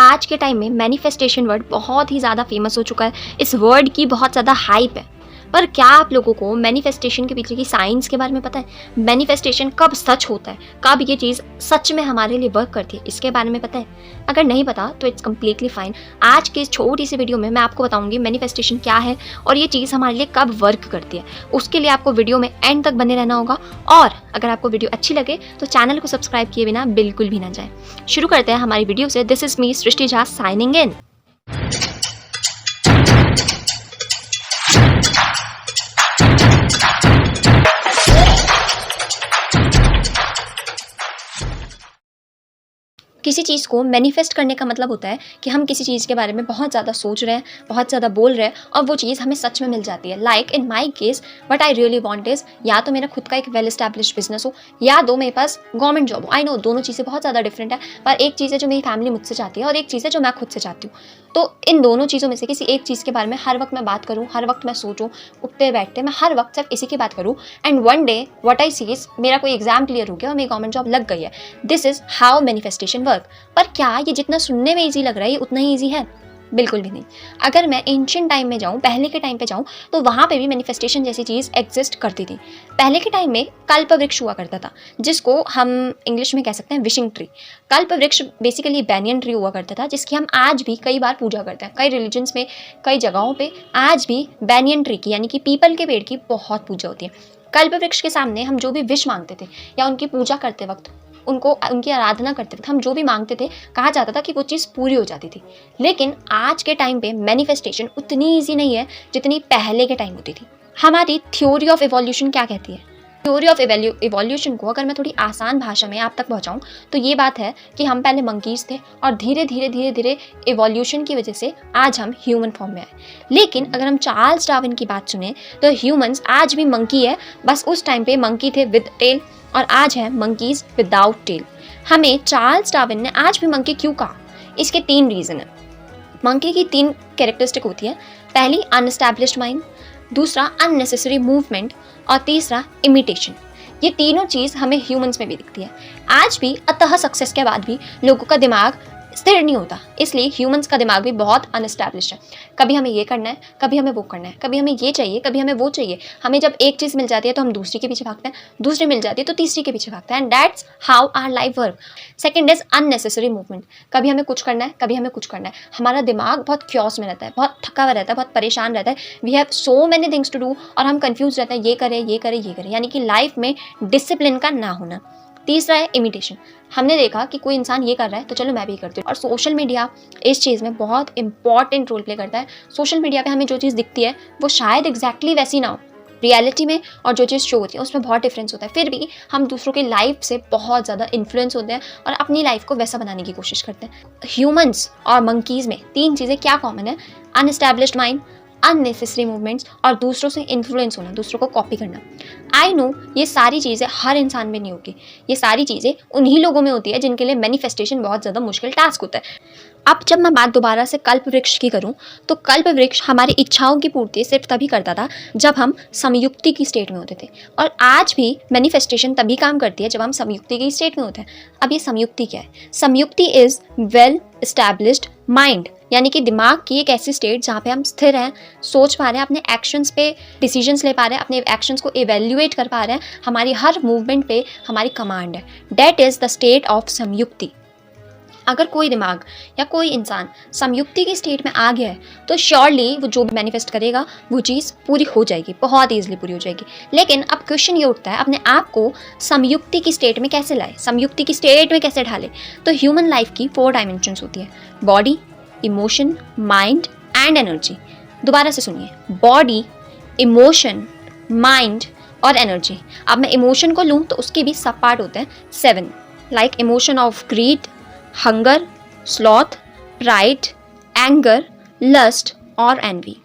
आज के टाइम में मैनिफेस्टेशन वर्ड बहुत ही ज़्यादा फेमस हो चुका है। इस वर्ड की बहुत ज़्यादा हाइप है। पर क्या आप लोगों को मैनिफेस्टेशन के पीछे की साइंस के बारे में पता है? मैनिफेस्टेशन कब सच होता है, कब ये चीज़ सच में हमारे लिए वर्क करती है, इसके बारे में पता है? अगर नहीं पता तो इट्स कम्प्लीटली फाइन। आज की इस छोटी सी वीडियो में मैं आपको बताऊंगी मैनिफेस्टेशन क्या है और ये चीज़ हमारे लिए कब वर्क करती है। उसके लिए आपको वीडियो में एंड तक बने रहना होगा। और अगर आपको वीडियो अच्छी लगे तो चैनल को सब्सक्राइब किए बिना बिल्कुल भी ना जाए। शुरू करते हैं हमारी वीडियो से। This is me Srishti Jha signing in. किसी चीज़ को मैनिफेस्ट करने का मतलब होता है कि हम किसी चीज़ के बारे में बहुत ज़्यादा सोच रहे हैं, बहुत ज़्यादा बोल रहे हैं और वो चीज़ हमें सच में मिल जाती है। Like in my case what I really want is या तो मेरा खुद का एक वेल एस्टैब्लिश्ड बिजनेस हो या दो मेरे पास गवर्नमेंट जॉब हो। आई नो दोनों चीज़ें बहुत ज़्यादा डिफरेंट है, पर एक चीज़ है जो मेरी फैमिली मुझसे चाहती है और एक चीज़ है जो मैं खुद से चाहती हूँ। तो इन दोनों चीज़ों में से किसी एक चीज़ के बारे में हर वक्त मैं बात करूँ, हर वक्त मैं सोचूँ, उठते बैठते मैं हर वक्त सिर्फ इसी की बात करूँ and one day what I see is मेरा कोई एग्जाम क्लियर हो गया और मेरी गवर्नमेंट जॉब लग गई है। This is how manifestation work. पर क्या ये जितना सुनने में ईजी लग रहा है ये उतना ही ईजी है? बिल्कुल भी नहीं। अगर मैं एंशिएंट टाइम में जाऊँ, पहले के टाइम पे जाऊँ, तो वहाँ पे भी मैनिफेस्टेशन जैसी चीज़ एग्जिस्ट करती थी। पहले के टाइम में कल्प वृक्ष हुआ करता था, जिसको हम इंग्लिश में कह सकते हैं विशिंग ट्री। कल्प वृक्ष बेसिकली बैनियन ट्री हुआ करता था, जिसकी हम आज भी कई बार पूजा करते हैं। कई रिलीजन्स में, कई जगहों पर आज भी बैनियन ट्री की यानी कि पीपल के पेड़ की बहुत पूजा होती है। कल्प वृक्ष के सामने हम जो भी विश मांगते थे या उनकी पूजा करते वक्त, उनकी आराधना करते वक्त हम जो भी मांगते थे, कहा जाता था कि वो चीज़ पूरी हो जाती थी। लेकिन आज के टाइम पे मैनिफेस्टेशन उतनी ईजी नहीं है जितनी पहले के टाइम होती थी। हमारी थ्योरी ऑफ इवोल्यूशन क्या कहती है? थ्योरी ऑफ इवोल्यूशन को अगर मैं थोड़ी आसान भाषा में आप तक पहुंचाऊं तो ये बात है कि हम पहले मंकीज थे और धीरे धीरे इवोल्यूशन की वजह से आज हम ह्यूमन फॉर्म में आए। लेकिन अगर हम चार्ल्स डार्विन की बात सुने तो ह्यूमंस आज भी मंकी है, बस उस टाइम पे मंकी थे विद टेल और आज है मंकीज विदाउट टेल। हमें चार्ल्स डार्विन ने आज भी मंकी क्यों कहा? इसके 3 रीज़न है। मंकी की 3 कैरेक्टरिस्टिक होती है। पहली अनएस्टैब्लिश्ड माइंड, दूसरा अननेसेसरी मूवमेंट और तीसरा इमिटेशन। ये तीनों चीज़ हमें ह्यूमंस में भी दिखती है। आज भी अतः सक्सेस के बाद भी लोगों का दिमाग स्थिर नहीं होता, इसलिए ह्यूमंस का दिमाग भी बहुत अनएस्टैब्लिश्ड है। कभी हमें ये करना है, कभी हमें वो करना है, कभी हमें ये चाहिए, कभी हमें वो चाहिए। हमें जब एक चीज़ मिल जाती है तो हम दूसरी के पीछे भागते हैं, दूसरी मिल जाती है तो तीसरी के पीछे भागते हैं and that's how our life work. Second is unnecessary movement. कभी हमें कुछ करना है, कभी हमें कुछ करना है। हमारा दिमाग बहुत क्योस में रहता है, बहुत थका हुआ रहता है, बहुत परेशान रहता है। We have so many things to do और हम कंफ्यूज रहते हैं, ये करें ये करें ये करें, यानी कि लाइफ में डिसिप्लिन का ना होना। तीसरा है इमिटेशन। हमने देखा कि कोई इंसान ये कर रहा है तो चलो मैं भी करती हूँ। और सोशल मीडिया इस चीज़ में बहुत इंपॉर्टेंट रोल प्ले करता है। सोशल मीडिया पे हमें जो चीज़ दिखती है वो शायद एग्जैक्टली वैसी ना हो रियलिटी में, और जो चीज़ शो होती है उसमें बहुत डिफरेंस होता है। फिर भी हम दूसरों की लाइफ से बहुत ज़्यादा इन्फ्लुएंस होते हैं और अपनी लाइफ को वैसा बनाने की कोशिश करते हैं। ह्यूमंस और मंकीज़ में 3 चीज़ें क्या कॉमन है? अनएस्टैब्लिश्ड माइंड, अननेसेसरी मूवमेंट्स और दूसरों से इन्फ्लुएंस होना, दूसरों को कॉपी करना। आई नो ये सारी चीज़ें हर इंसान में नहीं होती। ये सारी चीज़ें उन्हीं लोगों में होती है जिनके लिए मैनिफेस्टेशन बहुत ज़्यादा मुश्किल टास्क होता है। अब जब मैं बात दोबारा से कल्प वृक्ष की करूं तो कल्प वृक्ष हमारी इच्छाओं की पूर्ति सिर्फ तभी करता था जब हम संयुक्ति की स्टेट में होते थे। और आज भी मैनिफेस्टेशन तभी काम करती है जब हम संयुक्ति की स्टेट में होते हैं। अब ये संयुक्ति क्या है? संयुक्ति इज वेल एस्टैब्लिश्ड माइंड, यानी कि दिमाग की एक ऐसी स्टेट जहाँ पे हम स्थिर हैं, सोच पा रहे हैं, अपने एक्शंस पे डिसीजंस ले पा रहे हैं, अपने एक्शंस को इवेल्युएट कर पा रहे हैं, हमारी हर मूवमेंट पे हमारी कमांड है। That is the state of संयुक्ति। अगर कोई दिमाग या कोई इंसान संयुक्ति की स्टेट में आ गया है तो श्योरली वो जो भी मैनिफेस्ट करेगा वो चीज़ पूरी हो जाएगी, बहुत ईजिली पूरी हो जाएगी। लेकिन अब क्वेश्चन ये उठता है, अपने आप को संयुक्ति की स्टेट में कैसे लाए, संयुक्ति की स्टेट में कैसे ढाले? तो ह्यूमन लाइफ की 4 डायमेंशंस होती है: body, emotion, mind and energy. दोबारा से सुनिए, बॉडी, इमोशन, माइंड और एनर्जी। अब मैं इमोशन को लूँ तो उसके भी सब पार्ट होते हैं 7, like emotion of greed, hunger, sloth, pride, anger, lust और एनवी।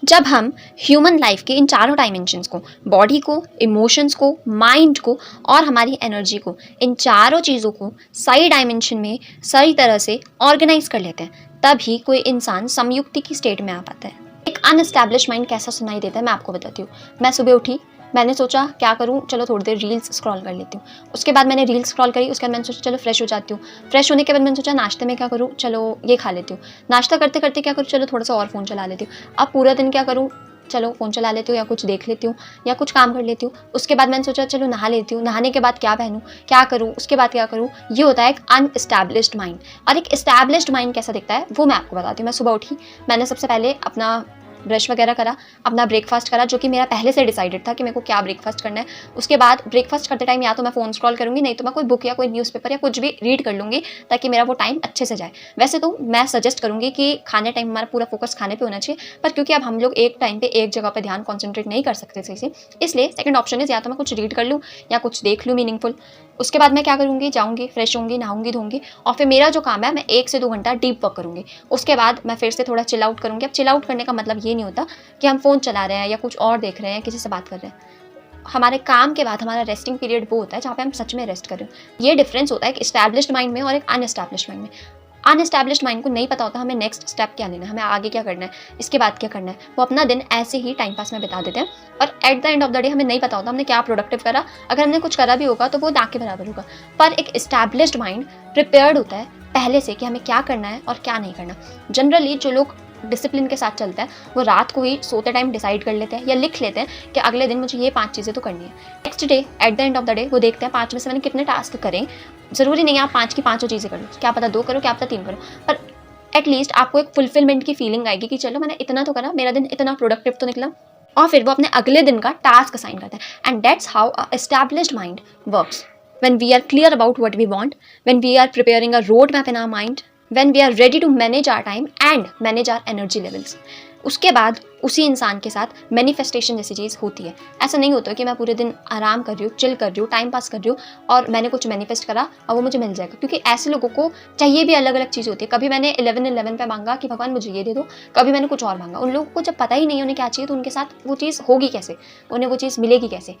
जब हम ह्यूमन लाइफ के इन चारों डायमेंशंस को, बॉडी को, इमोशंस को, माइंड को और हमारी एनर्जी को, इन चारों चीज़ों को सही डायमेंशन में सही तरह से ऑर्गेनाइज कर लेते हैं, तभी कोई इंसान संयुक्ति की स्टेट में आ पाता है। एक अनएस्टैब्लिश माइंड कैसा सुनाई देता है मैं आपको बताती हूँ। मैं सुबह उठी, मैंने सोचा क्या करूँ, चलो थोड़ी देर रील्स स्क्रॉल कर लेती हूँ। उसके बाद मैंने रील्स स्क्रॉल करी, उसके बाद मैंने सोचा चलो फ्रेश हो जाती हूँ। फ्रेश होने के बाद मैंने सोचा नाश्ते में क्या करूँ, चलो ये खा लेती हूँ। नाश्ता करते करते क्या करूँ, चलो थोड़ा सा और फ़ोन चला लेती हूँ। अब पूरा दिन क्या करूँ, चलो फ़ोन चला लेती हूँ या कुछ देख लेती हूँ या कुछ काम कर लेती हूँ। उसके बाद मैंने सोचा चलो नहा लेती हूँ, नहाने के बाद क्या पहनूँ, क्या करूँ, उसके बाद क्या करूँ। ये होता है एक अनएस्टैब्लिश्ड माइंड। और एक एस्टैब्लिश्ड माइंड कैसा दिखता है वो मैं आपको बताती हूँ। मैं सुबह उठी, मैंने सबसे पहले अपना ब्रश वगैरह करा, अपना ब्रेकफास्ट करा, जो कि मेरा पहले से डिसाइडेड था कि मेरे को क्या ब्रेकफास्ट करना है। उसके बाद ब्रेकफास्ट करते टाइम या तो मैं फ़ोन स्क्रॉल करूँगी, नहीं तो मैं कोई बुक या कोई न्यूज़पेपर या कुछ भी रीड कर लूँगी, ताकि मेरा वो टाइम अच्छे से जाए। वैसे तो मैं सजेस्ट करूँगी कि खाने टाइम हमारा पूरा फोकस खाने पे होना चाहिए, पर क्योंकि अब हम लोग एक टाइम पे एक जगह पे ध्यान कॉन्सेंट्रेट नहीं कर सकते सही से, इसलिए सेकंड ऑप्शन इज़ या तो मैं कुछ रीड कर लूँ या कुछ देख लूँ मीनिंगफुल। उसके बाद मैं क्या करूँगी, जाऊँगी, फ्रेश होंगी, नहाऊँगी, धोऊँगी, और फिर मेरा जो काम है मैं 1 से 2 घंटा डीप वर्क करूँगी। उसके बाद मैं फिर से थोड़ा चिल आउट करूँगी। अब चिल आउट करने का मतलब ये नहीं होता कि हम फ़ोन चला रहे हैं या कुछ और देख रहे हैं, किसी से बात कर रहे हैं। हमारे काम के बाद हमारा रेस्टिंग पीरियड वो होता है जहाँ पे हम सच में रेस्ट कर रहे हो। ये डिफरेंस होता है एक एस्टैब्लिश्ड माइंड में और एक अनएस्टैब्लिश्ड माइंड में। अनएस्टैब्लिश्ड माइंड को नहीं पता होता हमें नेक्स्ट स्टेप क्या लेना है, हमें आगे क्या करना है, इसके बाद क्या करना है। वो अपना दिन ऐसे ही टाइम पास में बिता देते हैं और at the end of the day हमें नहीं पता होता हमने क्या प्रोडक्टिव करा। अगर हमने कुछ करा भी होगा तो वो ना के बराबर होगा। पर एक एस्टैब्लिश्ड माइंड प्रिपेयर्ड होता है पहले से कि हमें क्या करना है और क्या नहीं करना। जनरली जो लोग डिसिप्लिन के साथ चलते हैं वो रात को ही सोते टाइम डिसाइड कर लेते हैं या लिख लेते हैं कि अगले दिन मुझे ये 5 चीज़ें तो करनी है। Next day at the end of the day वो देखते हैं 5 में से मैंने कितने टास्क करें। ज़रूरी नहीं है आप 5 की 5 चीज़ें कर लो, क्या पता 2 करो, क्या पता 3 करो, पर एटलीस्ट आपको एक फुलफिलमेंट की फीलिंग आएगी कि चलो मैंने इतना तो करा, मेरा दिन इतना प्रोडक्टिव तो निकला। और फिर वो अपने अगले दिन का टास्क असाइन करते हैं। And that's how a established mind works. when we are clear about what we want, when we are preparing a roadmap in our mind, when we are ready to manage our time and manage our energy levels, उसके बाद उसी इंसान के साथ manifestation जैसी चीज़ होती है। ऐसा नहीं होता कि मैं पूरे दिन आराम कर रही हूँ, चिल कर रही हूँ, टाइम पास कर रही हूँ और मैंने कुछ मैनिफेस्ट करा और वो मुझे मिल जाएगा, क्योंकि ऐसे लोगों को चाहिए भी अलग अलग चीज़ होती है। कभी मैंने 11-11 पे मांगा कि भगवान मुझे ये दे दो, कभी मैंने कुछ और मांगा। उन लोगों को जब पता ही नहीं उन्हें क्या चाहिए तो उनके साथ वो चीज़ होगी कैसे, उन्हें वो चीज़ मिलेगी कैसे।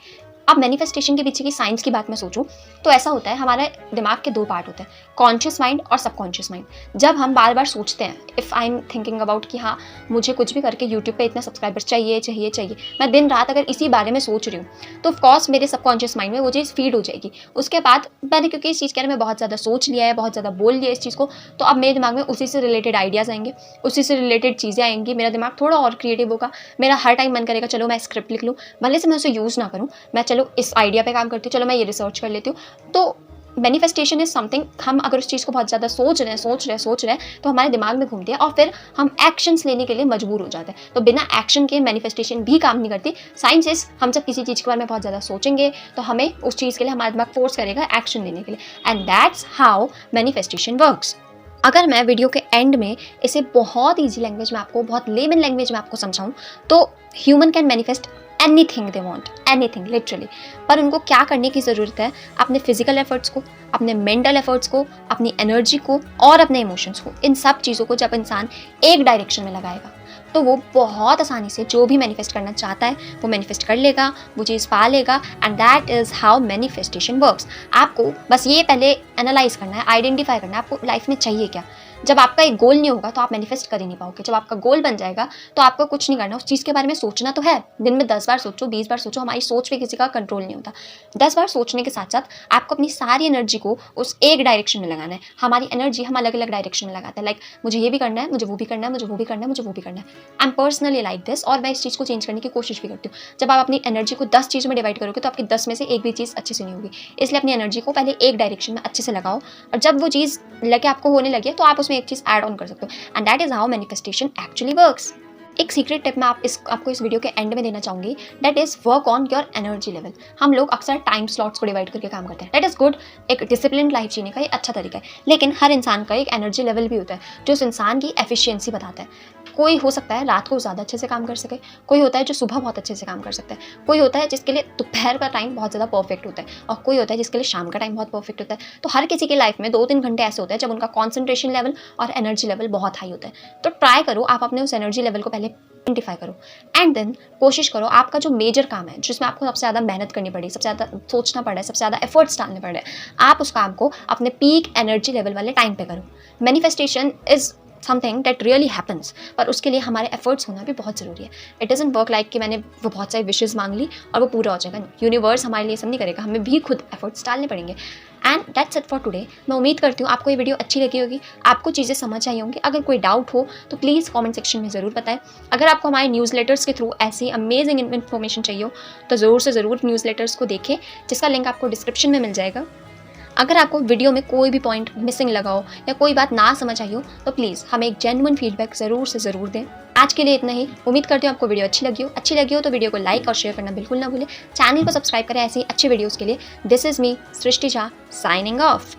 अब मैनिफेस्टेशन के पीछे की साइंस की बात मैं सोचूं तो ऐसा होता है, हमारे दिमाग के 2 पार्ट होते हैं, कॉन्शियस माइंड और सबकॉन्शियस माइंड। जब हम बार बार सोचते हैं, if I am thinking about कि हाँ मुझे कुछ भी करके यूट्यूब पे इतना सब्सक्राइबर्स चाहिए चाहिए चाहिए, मैं दिन रात अगर इसी बारे में सोच रही हूँ तो ऑफकोर्स मेरे सबकॉन्शियस माइंड में वो चीज़ फीड हो जाएगी। उसके बाद मैंने क्योंकि इस चीज़ के बारे में बहुत ज़्यादा सोच लिया है, बहुत ज़्यादा बोल लिया इस चीज़ को, तो अब मेरे दिमाग में उसी से रिलेटेड आइडियाज़ आएंगे, उसी से रिलेटेड चीज़ें आएंगी। मेरा दिमाग थोड़ा और क्रिएटिव होगा, मेरा हर टाइम मन करेगा चलो मैं स्क्रिप्ट लिख लूँ, भले से मैं उसे यूज़ ना करूँ, मैं चलो इस आइडिया पे काम करती हूँ, चलो मैं ये रिसर्च कर लेती हूँ। तो मैनिफेस्टेशन इज समथिंग, हम अगर उस चीज़ को बहुत ज़्यादा सोच रहे हैं तो हमारे दिमाग में घूमती है और फिर हम एक्शंस लेने के लिए मजबूर हो जाते हैं। तो बिना एक्शन के मैनिफेस्टेशन भी काम नहीं करती। साइंस इज, हम जब किसी चीज़ के बारे में बहुत ज़्यादा सोचेंगे तो हमें उस चीज़ के लिए हमारा दिमाग फोर्स करेगा एक्शन लेने के लिए। And that's how manifestation works. अगर मैं वीडियो के एंड में इसे बहुत ईजी लैंग्वेज में आपको, बहुत लेमन लैंग्वेज में आपको समझाऊँ तो human can manifest anything they want, anything literally. पर उनको क्या करने की ज़रूरत है, अपने फिजिकल एफर्ट्स को, अपने मेंटल एफर्ट्स को, अपनी एनर्जी को और अपने इमोशंस को, इन सब चीज़ों को जब इंसान एक डायरेक्शन में लगाएगा तो वो बहुत आसानी से जो भी मैनिफेस्ट करना चाहता है वो मैनिफेस्ट कर लेगा, वो चीज़ पा लेगा। And that is how manifestation works. आपको बस ये पहले एनालाइज करना है, आइडेंटिफाई करना है आपको लाइफ में चाहिए क्या। जब आपका एक गोल नहीं होगा तो आप मैनिफेस्ट कर ही नहीं पाओगे। जब आपका गोल बन जाएगा तो आपको कुछ नहीं करना, उस चीज़ के बारे में सोचना तो है, दिन में 10 बार सोचो, 20 बार सोचो, हमारी सोच पे किसी का कंट्रोल नहीं होता। 10 बार सोचने के साथ साथ आपको अपनी सारी एनर्जी को उस एक डायरेक्शन में लगाना है। हमारी एनर्जी हम अलग अलग डायरेक्शन में लगाते हैं, लाइक मुझे ये भी करना है, मुझे वो भी करना है, मुझे वो भी करना है, मुझे वो भी करना है। I am personally like this और मैं इस चीज़ को चेंज करने की कोशिश भी करती हूँ। जब आप अपनी एनर्जी को 10 चीज़ों में डिवाइड करोगे तो आपकी 10 में से एक भी चीज़ अच्छे से नहीं होगी। इसलिए अपनी एनर्जी को पहले एक डायरेक्शन में अच्छे से लगाओ और जब वो चीज़ लगे आपको होने लगे तो आप उसमें एक चीज़ ऐड ऑन कर सकते हो। And that is how manifestation actually works. एक सीक्रेट टिप मैं आपको इस वीडियो के एंड में देना चाहूँगी, that is work on your energy level. हम लोग अक्सर टाइम स्लॉट्स को डिवाइड करके काम करते हैं, दैट इज़ गुड, एक डिसिप्लिन लाइफ जीने का ये अच्छा तरीका है। लेकिन हर इंसान का एक एनर्जी लेवल भी होता है जो उस इंसान की एफिशिएंसी बताता है। कोई हो सकता है रात को ज़्यादा अच्छे से काम कर सके, कोई होता है जो सुबह बहुत अच्छे से काम कर सकता है, कोई होता है जिसके लिए दोपहर का टाइम बहुत ज़्यादा परफेक्ट होता है और कोई होता है जिसके लिए शाम का टाइम बहुत परफेक्ट होता है। तो हर किसी की लाइफ में 2-3 घंटे ऐसे होते हैं जब उनका कॉन्सेंट्रेशन लेवल और एनर्जी लेवल बहुत हाई होता है। तो ट्राई करो आप अपने उस एनर्जी लेवल को पहले आइडेंटिफाई करो एंड देन कोशिश करो आपका जो मेजर काम है जिसमें आपको सबसे ज़्यादा मेहनत करनी पड़ी, सबसे ज़्यादा सोचना पड़ा है, सबसे ज़्यादा एफर्ट्स डालने पड़े, आप उस काम को अपने पीक एनर्जी लेवल वाले टाइम पे करो। Manifestation is something that really happens, पर उसके लिए हमारे एफर्ट्स होना भी बहुत ज़रूरी है। इट डजंट वर्क लाइक कि मैंने वो बहुत सारी विशेज़ मांग ली और वो पूरा हो जाएगा। यूनिवर्स हमारे लिए सब नहीं करेगा, हमें भी खुद एफर्ट्स डालने पड़ेंगे। And that's it for today. मैं उम्मीद करती हूँ आपको ये वीडियो अच्छी लगी होगी, आपको चीज़ें समझ आई होंगी। अगर कोई डाउट हो तो प्लीज़ कमेंट सेक्शन में ज़रूर बताएं। अगर आपको हमारे न्यूज़लेटर्स के थ्रू ऐसी अमेजिंग इन्फॉर्मेशन चाहिए हो तो ज़रूर से ज़रूर न्यूज़लेटर्स को देखें, जिसका लिंक आपको डिस्क्रिप्शन में मिल जाएगा। अगर आपको वीडियो में कोई भी पॉइंट मिसिंग लगा हो या कोई बात ना समझ आई हो तो प्लीज़ हमें एक जेन्युइन फीडबैक ज़रूर से ज़रूर दें। आज के लिए इतना ही। उम्मीद करती हूँ आपको वीडियो अच्छी लगी हो तो वीडियो को लाइक और शेयर करना बिल्कुल ना भूलें। चैनल को सब्सक्राइब करें ऐसी अच्छी वीडियोज़ के लिए। This is me Srishti Jha signing off.